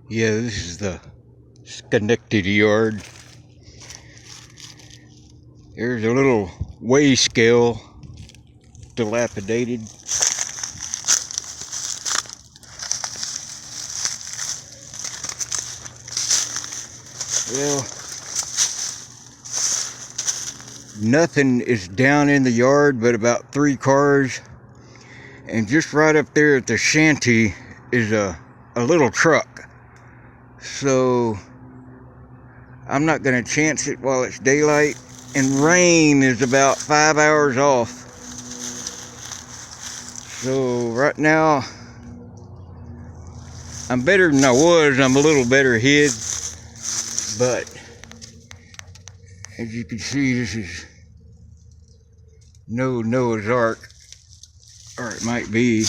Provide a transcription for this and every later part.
Yeah, this is the Schenectady yard. There's a little weigh scale, dilapidated. Well, nothing is down in the yard but about 3 cars. And just right up there at the shanty is a little truck. So I'm not going to chance it while it's daylight. And rain is about 5 hours off. So right now, I'm better than I was. I'm a little better hid. But as you can see, this is no Noah's Ark. Or it might be.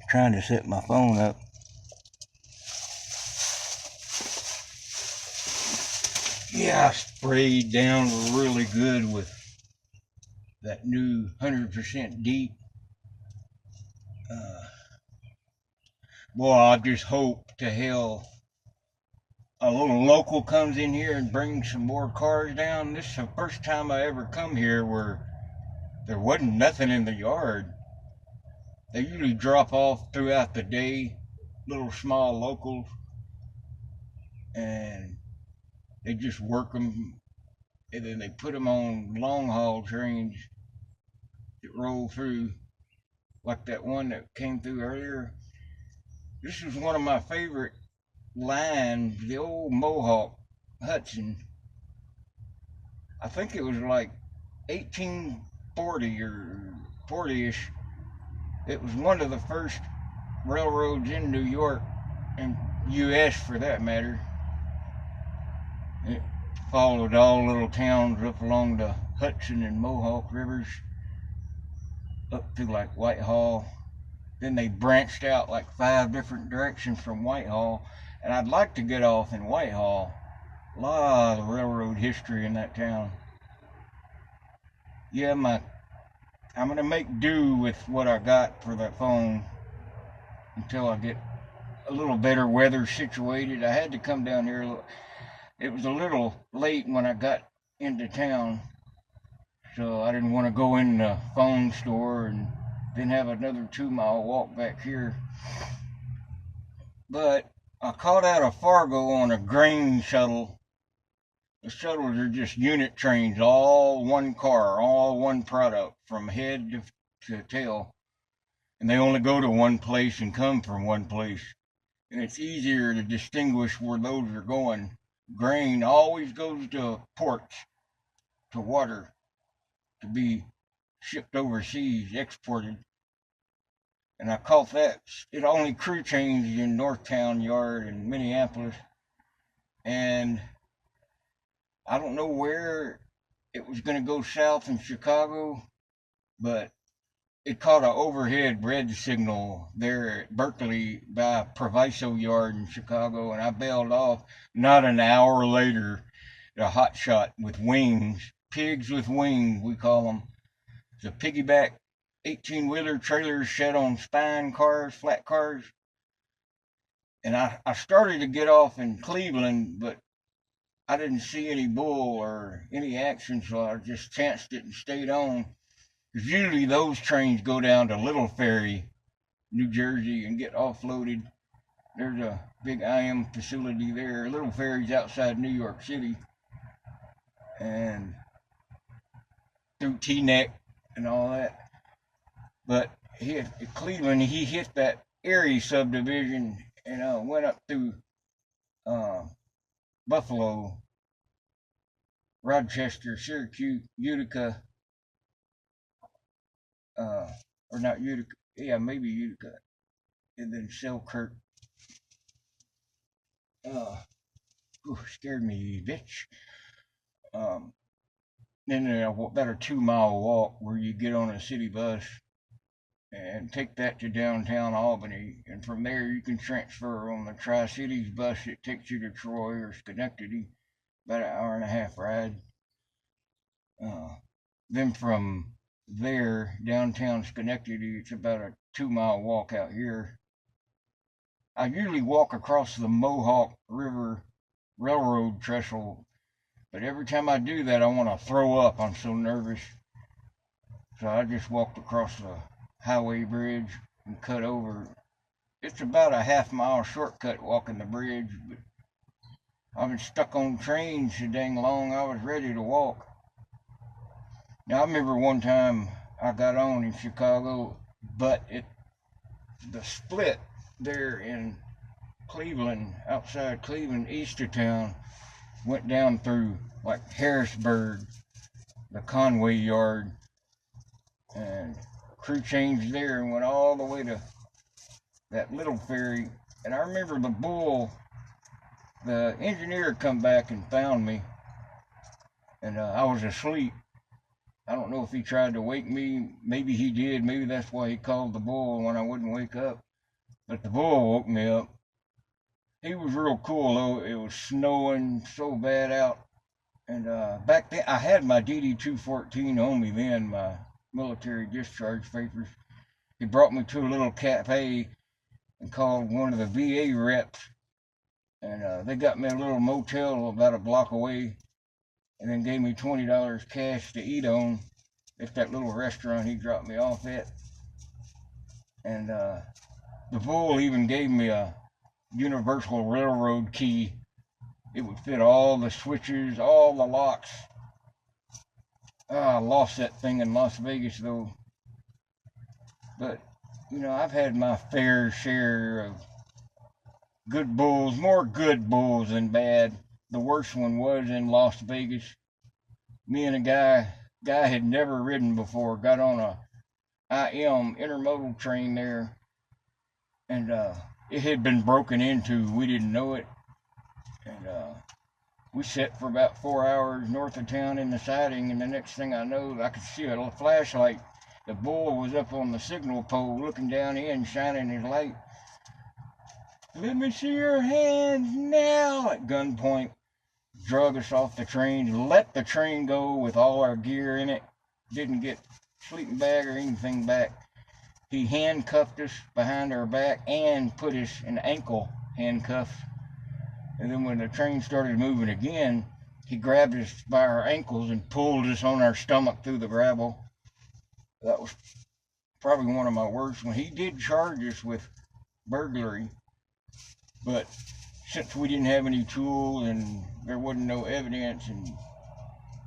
Trying to set my phone up. Yeah, I sprayed down really good with that new 100% deep. Uh, Boy, I just hope to hell a little local comes in here and brings some more cars down. This is the first time I ever come here where there wasn't nothing in the yard. They usually drop off throughout the day, little small locals, and they just work them, and then they put them on long haul trains that roll through, like that one that came through earlier. This was one of my favorite lines, the old Mohawk Hudson. I think it was like 1840 or 40ish. It was one of the first railroads in New York and U.S. for that matter. It followed all little towns up along the Hudson and Mohawk rivers up to like Whitehall. Then they branched out like 5 different directions from Whitehall, and I'd like to get off in Whitehall. A lot of railroad history in that town. Yeah, I'm gonna make do with what I got for that phone until I get a little better weather situated. I had to come down here. It was a little late when I got into town, so I didn't want to go in the phone store and then have another 2 mile walk back here. But I caught out of Fargo on a grain shuttle. The shuttles are just unit trains, all one car, all one product from head to tail. And they only go to one place and come from one place. And it's easier to distinguish where those are going. Grain always goes to ports, to water, to be shipped overseas, exported. And I caught that. It only crew changed in Northtown Yard in Minneapolis. And I don't know where it was going to go south in Chicago, but it caught an overhead red signal there at Berkeley by Proviso Yard in Chicago, and I bailed off. Not an hour later, a hot shot with wings, pigs with wings, we call them. It's a piggyback 18-wheeler trailers shed on spine cars, flat cars. And I started to get off in Cleveland, but I didn't see any bull or any action, so I just chanced it and stayed on. Because usually those trains go down to Little Ferry, New Jersey, and get offloaded. There's a big IM facility there. Little Ferry's outside New York City, and through Teaneck and all that. But he at Cleveland, he hit that Erie subdivision and went up through uh, Buffalo, Rochester, Syracuse, Utica, uh, or not Utica, yeah, maybe Utica, and then Selkirk. Scared me, bitch. Um, then about a 2 mile walk where you get on a city bus and take that to downtown Albany, and from there you can transfer on the Tri Cities bus that takes you to Troy or Schenectady, about an hour and a half ride. Then from there, downtown Schenectady, it's about a 2 mile walk out here. I usually walk across the Mohawk River Railroad trestle, but every time I do that, I want to throw up. I'm so nervous. So I just walked across the highway bridge and cut over. It's about a half-mile shortcut walking the bridge, but I've been stuck on trains so dang long I was ready to walk. Now I remember one time I got on in Chicago, but the split there in Cleveland, outside Cleveland, east of town, went down through like Harrisburg, the Conway yard, and crew changed there and went all the way to that little ferry. And I remember the engineer come back and found me, and I was asleep. I don't know if he tried to wake me. Maybe he did. Maybe that's why he called the bull when I wouldn't wake up. But the bull woke me up. He was real cool though. It was snowing so bad out. And back then, I had my DD-214 on me then, my military discharge papers. He brought me to a little cafe and called one of the VA reps. And they got me a little motel about a block away, and then gave me $20 cash to eat on at that little restaurant he dropped me off at. And the bull even gave me a Universal Railroad key. It would fit all the switches, all the locks. I lost that thing in Las Vegas though. But, I've had my fair share of good bulls, more good bulls than bad. The worst one was in Las Vegas. Me and a guy had never ridden before, got on a IM intermodal train there, and it had been broken into. We didn't know it, and we sat for about 4 hours north of town in the siding, and the next thing I know, I could see a flashlight. The bull was up on the signal pole looking down in, shining his light. Let me see your hands now, at gunpoint. Drug us off the train, let the train go with all our gear in it. Didn't get sleeping bag or anything back. He handcuffed us behind our back and put us in ankle handcuffs. And then when the train started moving again, he grabbed us by our ankles and pulled us on our stomach through the gravel. That was probably one of my worst ones. He did charge us with burglary, but since we didn't have any tools and there wasn't no evidence, and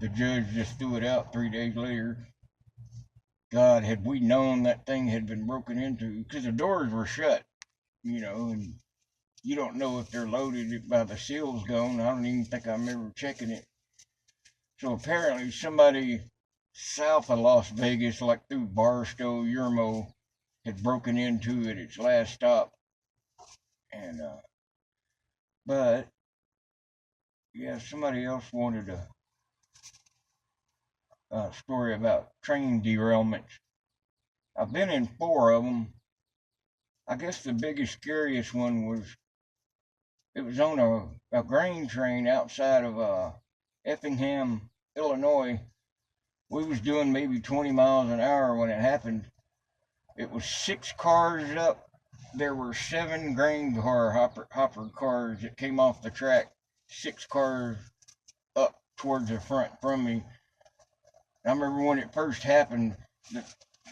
the judge just threw it out 3 days later. God, had we known that thing had been broken into, because the doors were shut, and you don't know if they're loaded by the seals gone. I don't even think I remember checking it. So apparently somebody south of Las Vegas, like through Barstow, Yermo, had broken into it at its last stop. And but yeah, somebody else wanted a story about train derailments. I've been in 4 of them. I guess the biggest, scariest one it was on a grain train outside of Effingham, Illinois. We was doing maybe 20 miles an hour when it happened. It was 6 cars up. There were 7 grain car hopper cars that came off the track. 6 cars up towards the front from me. I remember when it first happened, the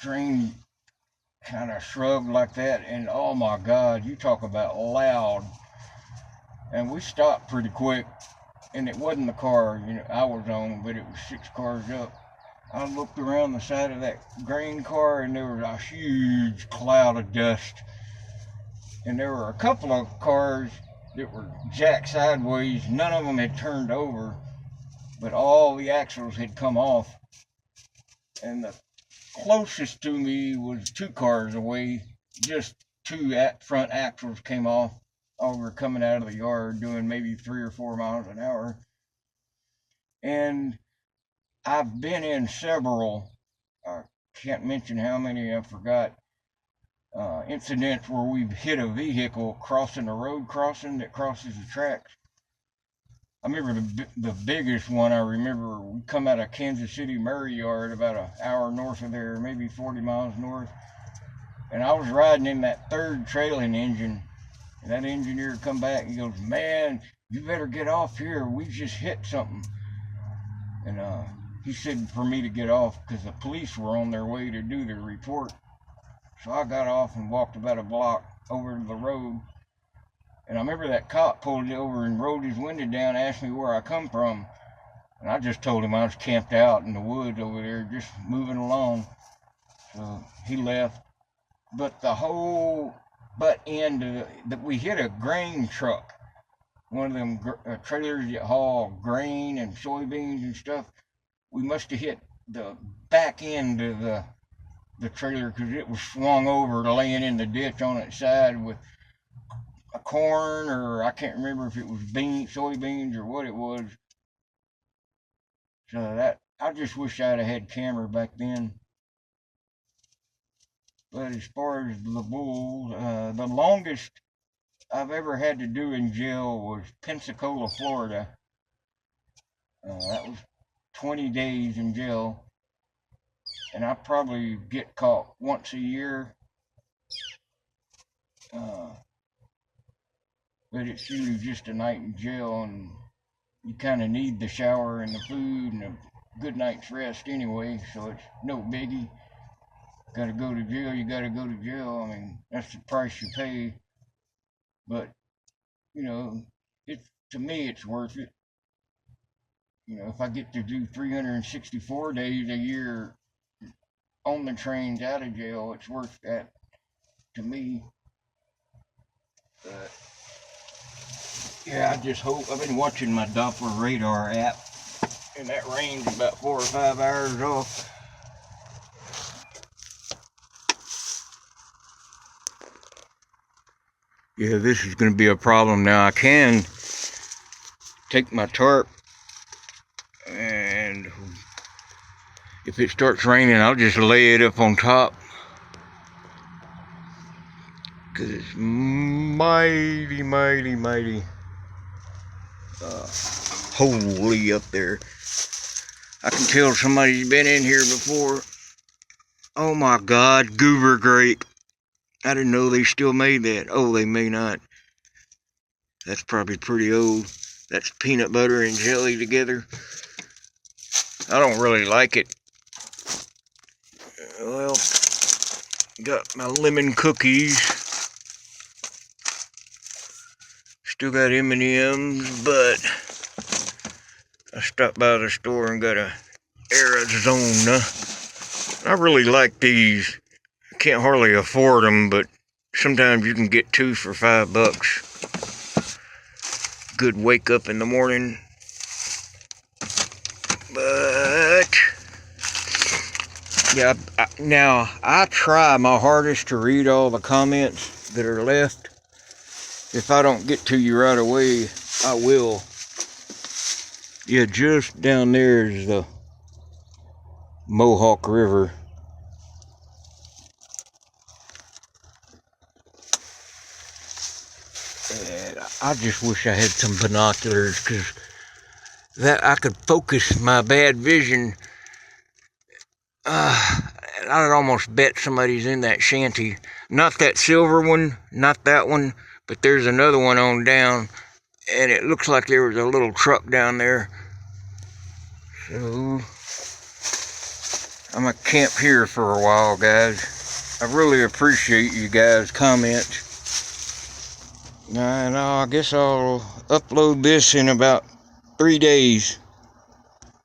train kind of shrugged like that, and oh my God, you talk about loud. And we stopped pretty quick, and it wasn't the car I was on, but it was 6 cars up. I looked around the side of that grain car, and there was a huge cloud of dust. And there were a couple of cars that were jacked sideways. None of them had turned over, but all the axles had come off. And the closest to me was 2 cars away. Just 2 front axles came off. We were coming out of the yard doing maybe 3 or 4 miles an hour. And I've been in several, I can't mention how many, I forgot, incidents where we've hit a vehicle crossing a road crossing that crosses the tracks. I remember the biggest one. I remember we come out of Kansas City Murray Yard, about an hour north of there, maybe 40 miles north. And I was riding in that third trailing engine. And that engineer come back and he goes, "Man, you better get off here. We just hit something." And he said for me to get off because the police were on their way to do their report. So I got off and walked about a block over to the road. And I remember that cop pulled over and rolled his window down, asked me where I come from. And I just told him I was camped out in the woods over there, just moving along. So he left. But the whole butt end of that we hit a grain truck, one of them trailers that haul grain and soybeans and stuff. We must have hit the back end of the trailer because it was swung over, laying in the ditch on its side with a corn, or I can't remember if it was soybeans or what it was. So that, I just wish I'd have had camera back then. But as far as the bulls, the longest I've ever had to do in jail was Pensacola, Florida. That was 20 days in jail. And I probably get caught once a year. But it's usually just a night in jail, and you kind of need the shower and the food and a good night's rest anyway, so it's no biggie. Gotta go to jail, you gotta go to jail. I mean, that's the price you pay. But, you know, to me, it's worth it. You know, if I get to do 364 days a year on the trains out of jail, it's worth that to me. But yeah, I just hope. I've been watching my Doppler radar app, and that rain's about 4 or 5 hours off. Yeah, this is going to be a problem now. I can take my tarp, and if it starts raining, I'll just lay it up on top, because it's mighty holy up there. I can tell somebody's been in here before. Oh my God, goober grape. I didn't know they still made that. Oh, they may not. That's probably pretty old. That's peanut butter and jelly together. I don't really like it. Well, got my lemon cookies. Still got M&M's, but I stopped by the store and got a Arizona. I really like these. I can't hardly afford them, but sometimes you can get 2 for $5. Good wake up in the morning. But yeah, now I try my hardest to read all the comments that are left. If I don't get to you right away, I will. Yeah, just down there is the Mohawk River. And I just wish I had some binoculars, because that I could focus my bad vision. I'd almost bet somebody's in that shanty. Not that silver one, not that one, but there's another one on down, and it looks like there was a little truck down there. So I'm gonna camp here for a while, guys. I really appreciate you guys' comments. And I guess I'll upload this in about 3 days.